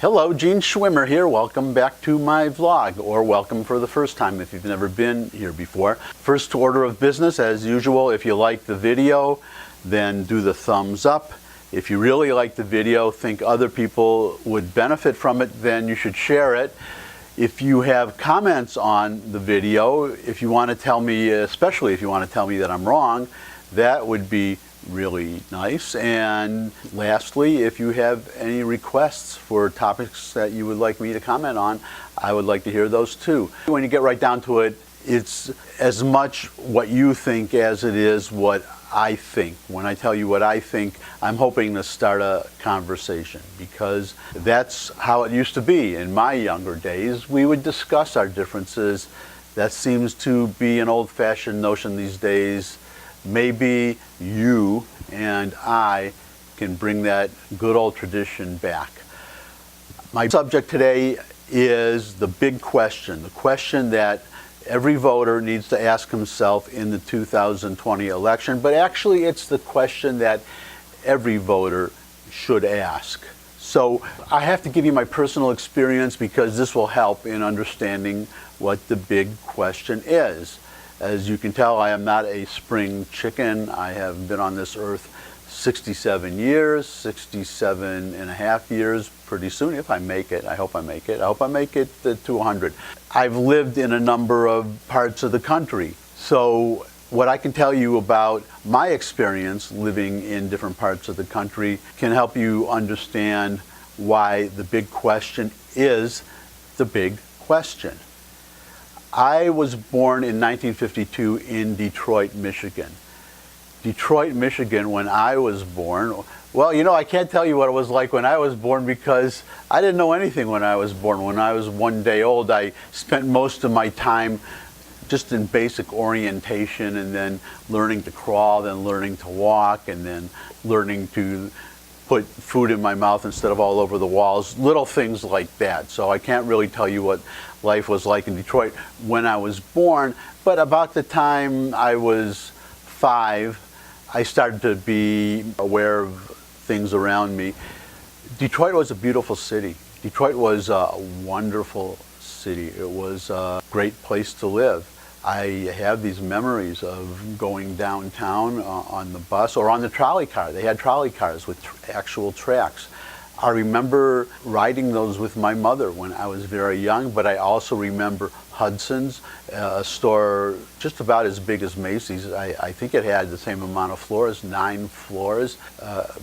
Hello, Gene Schwimmer here. Welcome back to my vlog, or welcome for the first time if you've never been here before. First order of business, as usual, if you like the video, then do the thumbs up. If you really like the video, think other people would benefit from it, then you should share it. If you have comments on the video, if you want to tell me, especially if you want to tell me that I'm wrong, that would be really nice. And lastly, if you have any requests for topics that you would like me to comment on, I would like to hear those too. When you get right down to it, it's as much what you think as it is what I think. When I tell you what I think, I'm hoping to start a conversation, because that's how it used to be in my younger days. We would discuss our differences. That seems to be an old-fashioned notion these days. Maybe you and I can bring that good old tradition back. My subject today is the big question, the question that every voter needs to ask himself in the 2020 election, but actually it's the question that every voter should ask. So I have to give you my personal experience, because this will help in understanding what the big question is. As you can tell, I am not a spring chicken. I have been on this earth 67 years, 67 and a half years pretty soon, if I make it. I hope I make it. I hope I make it to 100. I've lived in a number of parts of the country. So what I can tell you about my experience living in different parts of the country can help you understand why the big question is the big question. I was born in 1952 in Detroit, Michigan. Detroit, Michigan, when I was born, well, you know, I can't tell you what it was like when I was born, because I didn't know anything when I was born. When I was 1 day old, I spent most of my time just in basic orientation, and then learning to crawl, then learning to walk, and then learning to put food in my mouth instead of all over the walls, little things like that. So I can't really tell you what life was like in Detroit when I was born, but about the time I was 5, I started to be aware of things around me. Detroit was a beautiful city. Detroit was a wonderful city. It was a great place to live. I have these memories of going downtown on the bus or on the trolley car. They had trolley cars with actual tracks. I remember riding those with my mother when I was very young, but I also remember Hudson's, a store just about as big as Macy's. I think it had the same amount of floors, 9 floors,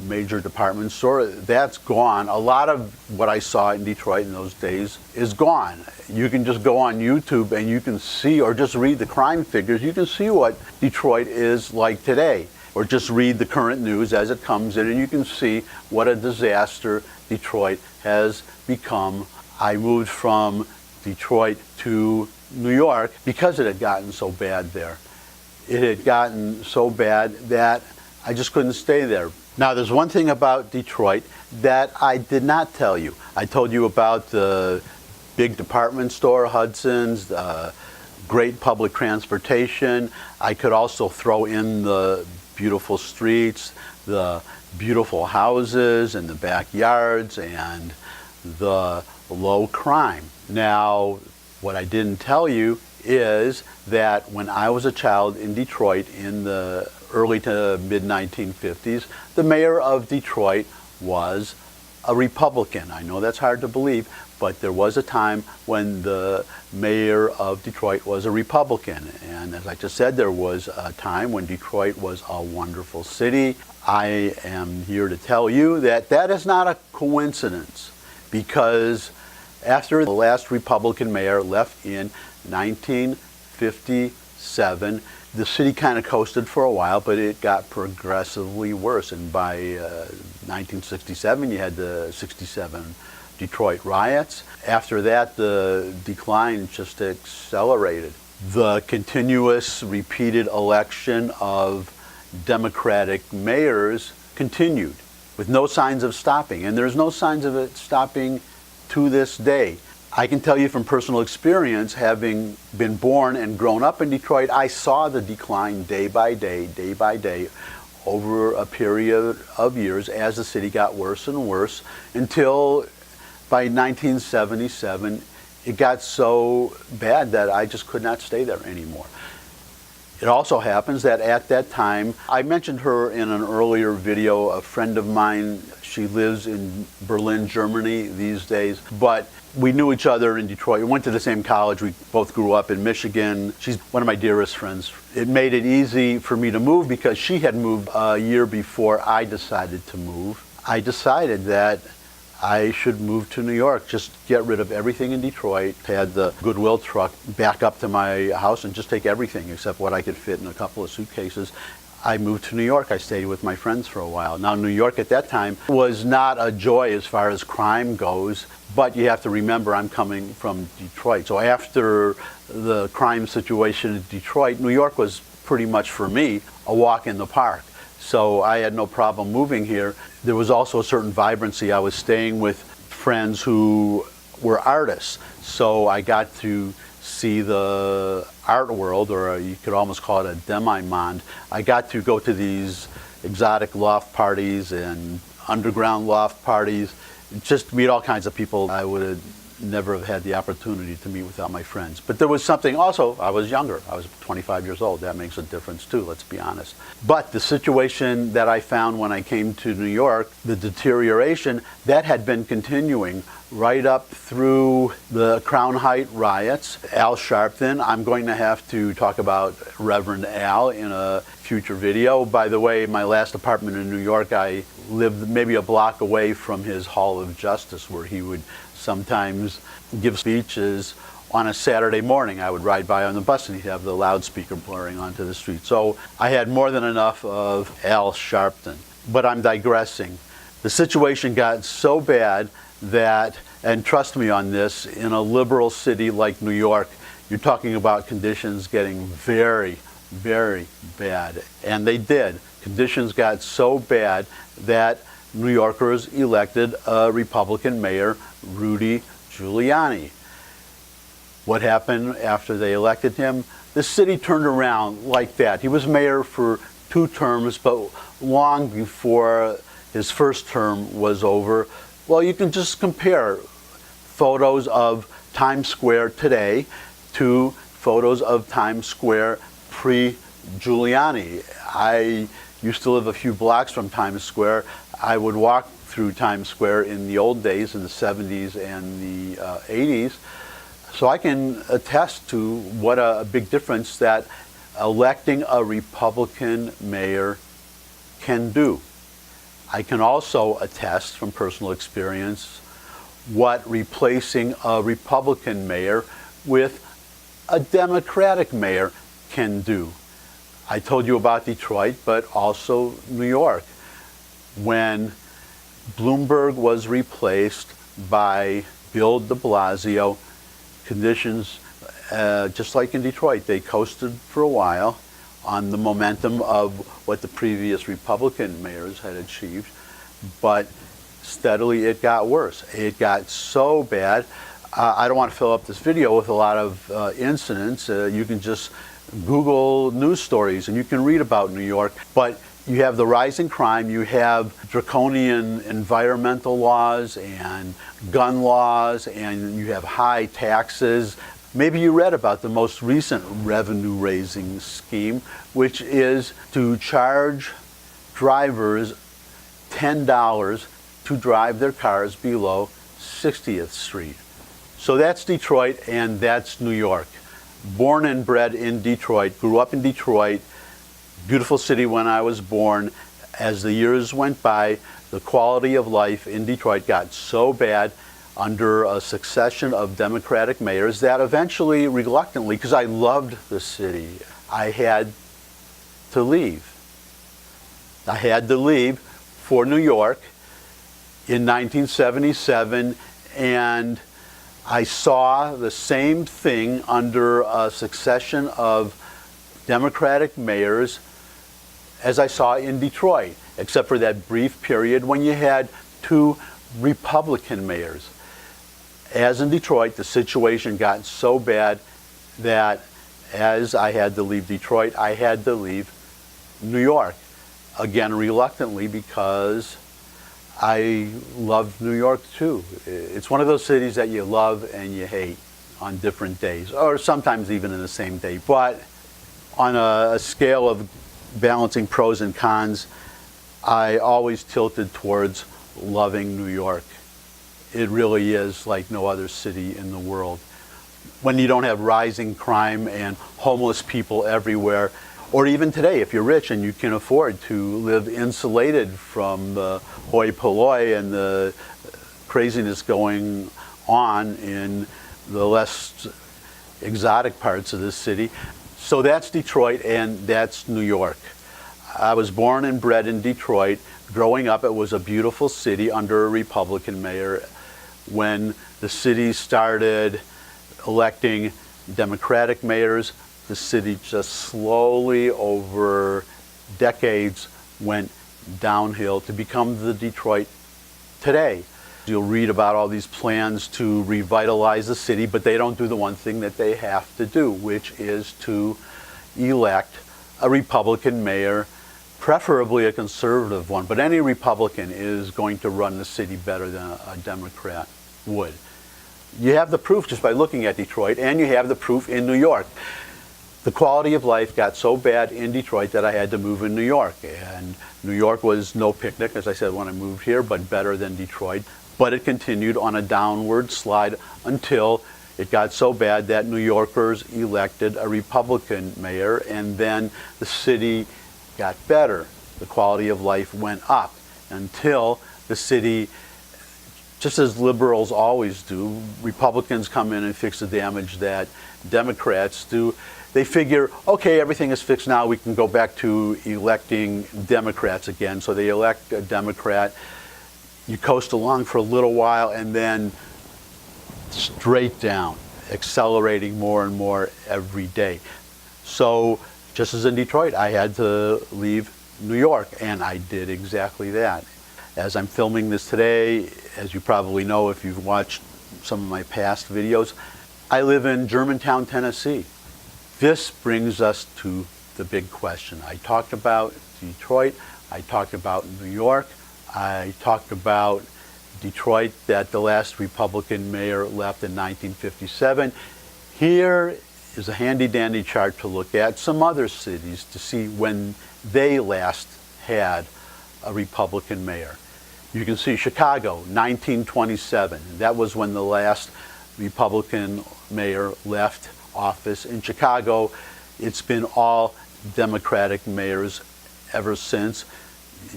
major department store. That's gone. A lot of what I saw in Detroit in those days is gone. You can just go on YouTube and you can see, or just read the crime figures, you can see what Detroit is like today. Or just read the current news as it comes in, and you can see what a disaster Detroit has become. I moved from Detroit to New York because it had gotten so bad there. It had gotten so bad that I just couldn't stay there. Now, there's one thing about Detroit that I did not tell you. I told you about the big department store, Hudson's, great public transportation. I could also throw in the beautiful streets, the beautiful houses and the backyards, and the low crime. Now, what I didn't tell you is that when I was a child in Detroit in the early to mid-1950s, the mayor of Detroit was a Republican. I know that's hard to believe, but there was a time when the mayor of Detroit was a Republican. And as I just said, there was a time when Detroit was a wonderful city. I am here to tell you that that is not a coincidence, because after the last Republican mayor left in 1957, the city kind of coasted for a while, but it got progressively worse. And by 1967, you had the '67 Detroit riots. After that, the decline just accelerated. The continuous repeated election of Democratic mayors continued with no signs of stopping, and there's no signs of it stopping to this day. I can tell you from personal experience, having been born and grown up in Detroit, I saw the decline day by day, over a period of years as the city got worse and worse, until by 1977, it got so bad that I just could not stay there anymore. It also happens that at that time, I mentioned her in an earlier video, a friend of mine, she lives in Berlin, Germany these days, but we knew each other in Detroit. We went to the same college. We both grew up in Michigan. She's one of my dearest friends. It made it easy for me to move because she had moved a year before I decided to move. I decided that I should move to New York, just get rid of everything in Detroit, had the Goodwill truck back up to my house and just take everything except what I could fit in a couple of suitcases. I moved to New York. I stayed with my friends for a while. Now, New York at that time was not a joy as far as crime goes, but you have to remember I'm coming from Detroit. So after the crime situation in Detroit, New York was pretty much for me a walk in the park. So I had no problem moving here. There was also a certain vibrancy. I was staying with friends who were artists. So I got to see the art world, or you could almost call it a demi-monde. I got to go to these exotic loft parties and underground loft parties, just meet all kinds of people I would have never have had the opportunity to meet without my friends. But there was something also, I was younger. I was 25 years old. That makes a difference too, let's be honest. But the situation that I found when I came to New York, the deterioration, that had been continuing right up through the Crown Heights riots. Al Sharpton, I'm going to have to talk about Reverend Al in a future video. By the way, my last apartment in New York, I lived maybe a block away from his Hall of Justice, where he would sometimes give speeches on a Saturday morning. I would ride by on the bus and he'd have the loudspeaker blaring onto the street. So I had more than enough of Al Sharpton. But I'm digressing. The situation got so bad that, and trust me on this, in a liberal city like New York, you're talking about conditions getting very, very bad. And they did. Conditions got so bad that New Yorkers elected a Republican mayor, Rudy Giuliani. What happened after they elected him? The city turned around like that. He was mayor for 2 terms, but long before his first term was over. Well, you can just compare photos of Times Square today to photos of Times Square pre-Giuliani. I used to live a few blocks from Times Square. I would walk through Times Square in the old days, in the 70s and the 80s. So I can attest to what a big difference that electing a Republican mayor can do. I can also attest from personal experience what replacing a Republican mayor with a Democratic mayor can do. I told you about Detroit, but also New York. When Bloomberg was replaced by Bill de Blasio, conditions, just like in Detroit, they coasted for a while on the momentum of what the previous Republican mayors had achieved, but steadily it got worse. It got so bad. I don't want to fill up this video with a lot of incidents. You can just Google news stories and you can read about New York, but you have the rising crime, you have draconian environmental laws and gun laws, and you have high taxes. Maybe you read about the most recent revenue-raising scheme, which is to charge drivers $10 to drive their cars below 60th Street. So that's Detroit and that's New York. Born and bred in Detroit, grew up in Detroit, beautiful city when I was born. As the years went by, the quality of life in Detroit got so bad under a succession of Democratic mayors that eventually, reluctantly, because I loved the city, I had to leave. I had to leave for New York in 1977, and I saw the same thing under a succession of Democratic mayors as I saw in Detroit, except for that brief period when you had 2 Republican mayors. As in Detroit, the situation got so bad that as I had to leave Detroit, I had to leave New York. Again, reluctantly, because I love New York too. It's one of those cities that you love and you hate on different days, or sometimes even in the same day. But on a scale of balancing pros and cons, I always tilted towards loving New York. It really is like no other city in the world. When you don't have rising crime and homeless people everywhere, or even today, if you're rich and you can afford to live insulated from the hoi polloi and the craziness going on in the less exotic parts of the city. So that's Detroit and that's New York. I was born and bred in Detroit. Growing up, it was a beautiful city under a Republican mayor. When the city started electing Democratic mayors, the city just slowly over decades went downhill to become the Detroit today. You'll read about all these plans to revitalize the city, but they don't do the one thing that they have to do, which is to elect a Republican mayor, preferably a conservative one, but any Republican is going to run the city better than a Democrat would. You have the proof just by looking at Detroit, and you have the proof in New York. The quality of life got so bad in Detroit that I had to move in New York. And New York was no picnic, as I said, when I moved here, but better than Detroit. But it continued on a downward slide until it got so bad that New Yorkers elected a Republican mayor, and then the city got better. The quality of life went up until the city, just as liberals always do, Republicans come in and fix the damage that Democrats do. They figure, okay, everything is fixed now, we can go back to electing Democrats again. So they elect a Democrat, you coast along for a little while, and then straight down, accelerating more and more every day. So just as in Detroit, I had to leave New York, and I did exactly that. As I'm filming this today, as you probably know if you've watched some of my past videos, I live in Germantown, Tennessee. This brings us to the big question. I talked about Detroit, I talked about New York, I talked about Detroit that the last Republican mayor left in 1957. Here is a handy dandy chart to look at some other cities to see when they last had a Republican mayor. You can see Chicago, 1927. That was when the last Republican mayor left office in Chicago. It's been all Democratic mayors ever since.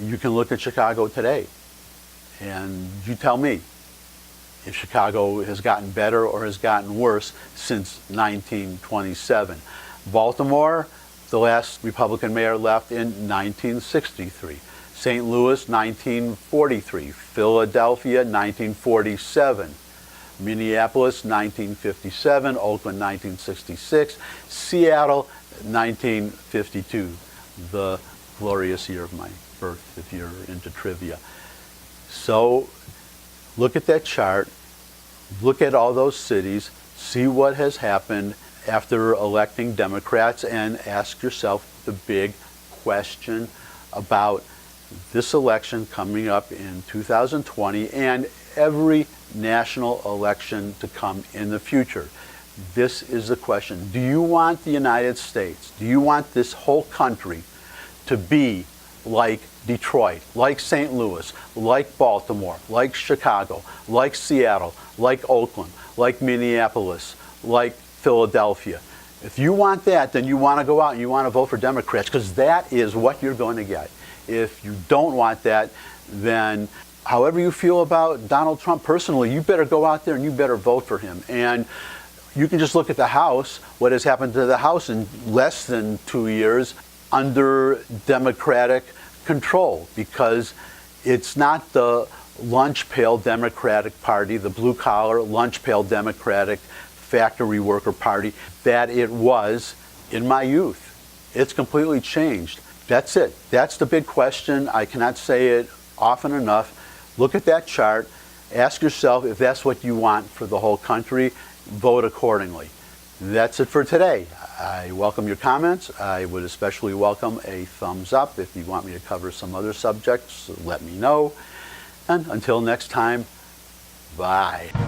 You can look at Chicago today and you tell me if Chicago has gotten better or has gotten worse since 1927. Baltimore, the last Republican mayor left in 1963. St. Louis, 1943. Philadelphia, 1947. Minneapolis, 1957, Oakland, 1966, Seattle, 1952, the glorious year of my birth, if you're into trivia. So look at that chart, look at all those cities, see what has happened after electing Democrats, and ask yourself the big question about this election coming up in 2020 and every national election to come in the future. This is the question. Do you want the United States, do you want this whole country to be like Detroit, like St. Louis, like Baltimore, like Chicago, like Seattle, like Oakland, like Minneapolis, like Philadelphia? If you want that, then you want to go out and you want to vote for Democrats, because that is what you're going to get. If you don't want that, then however you feel about Donald Trump personally, you better go out there and you better vote for him. And you can just look at the House, what has happened to the House in less than 2 years under Democratic control, because it's not the lunch pail Democratic Party, the blue collar lunch pail Democratic factory worker party that it was in my youth. It's completely changed. That's it. That's the big question. I cannot say it often enough. Look at that chart. Ask yourself if that's what you want for the whole country. Vote accordingly. That's it for today. I welcome your comments. I would especially welcome a thumbs up. If you want me to cover some other subjects, let me know. And until next time, bye.